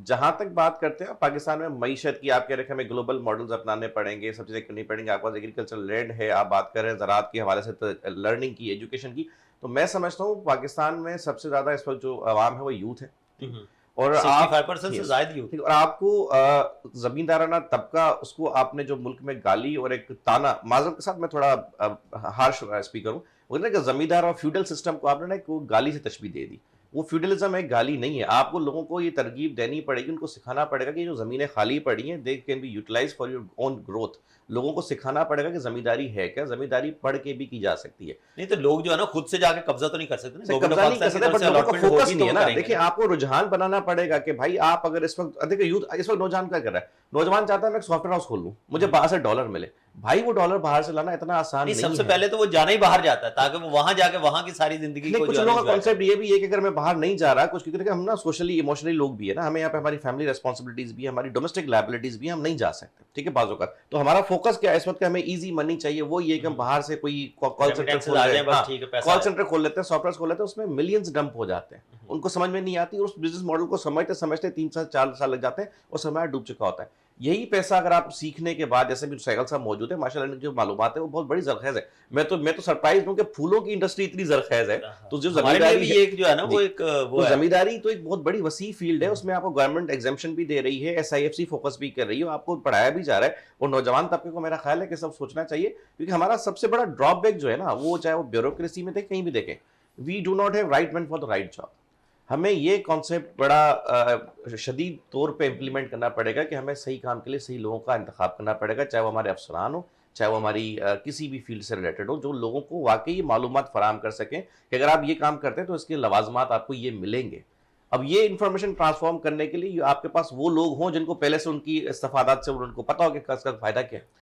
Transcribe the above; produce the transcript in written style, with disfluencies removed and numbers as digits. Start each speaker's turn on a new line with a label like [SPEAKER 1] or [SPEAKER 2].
[SPEAKER 1] جہاں تک بات کرتے ہیں پاکستان میں معیشت کی، آپ کہہ رہے ہیں کہ ہمیں گلوبل ماڈلز اپنانے پڑیں گے، سب چیزیں کرنی پڑیں گے، آپ پاس ایگریکلچر لینڈ ہے، آپ بات کر رہے ہیں زراعت کے حوالے سے لرننگ کی، ایجوکیشن کی، تو میں سمجھتا ہوں پاکستان میں سب سے زیادہ اس وقت جو عوام ہے وہ یوتھ ہے، اور آپ
[SPEAKER 2] 65% سے زائد یوتھ.
[SPEAKER 1] اور آپ کو زمیندارانہ طبقہ، اس کو آپ نے جو ملک میں گالی اور ایک تانا، معذرت کے ساتھ میں تھوڑا ہارش اسپیکر ہوں، وہ کہ زمیندار اور فیوڈل سسٹم کو آپ نے ایک گالی سے تشبیہ دے دی. وہ فیوڈلزم ایک گالی نہیں ہے. آپ کو لوگوں کو یہ ترغیب دینی پڑے گی، ان کو سکھانا پڑے گا کہ جو زمینیں خالی پڑی ہیں they can be utilized for your own growth. لوگوں کو سکھانا پڑے گا کہ زمینداری ہے کیا، زمینداری پڑھ کے بھی کی جا سکتی ہے.
[SPEAKER 2] نہیں تو لوگ جو ہے نا خود سے جا کے قبضہ تو نہیں کر سکتے،
[SPEAKER 1] قبضہ نہیں کر سکتے، بٹ لوگوں کا فوکس نہیں ہے نا. دیکھیں آپ کو رجحان بنانا پڑے گا کہ بھائی آپ اگر اس وقت دیکھیں یوتھ اس وقت نوجوان کیا کر رہا ہے، نوجوان چاہتا ہے میں ایک سافٹ ویئر ہاؤس کھول لوں، مجھے باہر سے ڈالر ملے. بھائی وہ ڈالر باہر سے لانا اتنا آسان نہیں ہے.
[SPEAKER 2] سب سے پہلے تو وہ جانا ہی باہر جاتا ہے تاکہ وہ وہاں جا کے وہاں کی ساری زندگی کو.
[SPEAKER 1] کچھ لوگوں کا کانسیپٹ یہ بھی ہے کہ اگر میں باہر نہیں جا رہا کچھ، کیونکہ ہم نا سوشلی ایموشنلی لوگ بھی ہے نا، ہمیں یہاں پہ ہماری فیملی ریسپانسبلٹیز بھی ہے، ہماری ڈومیسٹک لائبلٹیز بھی ہیں، ہم نہیں جا سکتے. ٹھیک ہے، بعض اوقات تو ہمارا فوکس کیا ہے اس وقت کہ ہمیں ایزی منی چاہیے. وہ یہ کہ ہم باہر سے کوئی کال سینٹر کھول لیتے ہیں، سافٹ ویئر کھول لیتے ہیں، اس میں ملینز ڈمپ ہو جاتے ہیں، ان کو سمجھ میں نہیں آتی، اور اس بزنس ماڈل کو سمجھتے 3 سال 4 سال لگ جاتے ہیں اور سرمایہ ڈوب چکا ہوتا ہے. یہی پیسہ اگر آپ سیکھنے کے بعد، جیسے بھی سہیل صاحب موجود ہے، ماشاء اللہ جو معلومات ہے وہ بہت بڑی زرخیز ہے. میں تو سرپرائز ہوں کہ پھولوں کی انڈسٹری اتنی زرخیز ہے. تو جو زمینداری تو ایک بہت بڑی وسیع فیلڈ ہے، اس میں آپ کو گورنمنٹ ایگزمپشن بھی دے رہی ہے، SIFC فوکس بھی کر رہی ہے، آپ کو پڑھایا بھی جا رہا ہے. اور نوجوان طبقے کو میرا خیال ہے کہ سب سوچنا چاہیے، کیونکہ ہمارا سب سے بڑا ڈراپ بیک جو ہے نا، وہ چاہے وہ بیوروکریسی میں دیکھیں کہیں بھی دیکھیں، we do not have right man for the right job. ہمیں یہ کانسیپٹ بڑا شدید طور پہ امپلیمنٹ کرنا پڑے گا کہ ہمیں صحیح کام کے لیے صحیح لوگوں کا انتخاب کرنا پڑے گا، چاہے وہ ہمارے افسران ہوں، چاہے وہ ہماری کسی بھی فیلڈ سے ریلیٹڈ ہو، جو لوگوں کو واقعی معلومات فراہم کر سکیں کہ اگر آپ یہ کام کرتے ہیں تو اس کے لوازمات آپ کو یہ ملیں گے. اب یہ انفارمیشن ٹرانسفارم کرنے کے لیے آپ کے پاس وہ لوگ ہوں جن کو پہلے سے ان کی استفادات سے ان کو پتا ہو کہ اس کا فائدہ کیا ہے.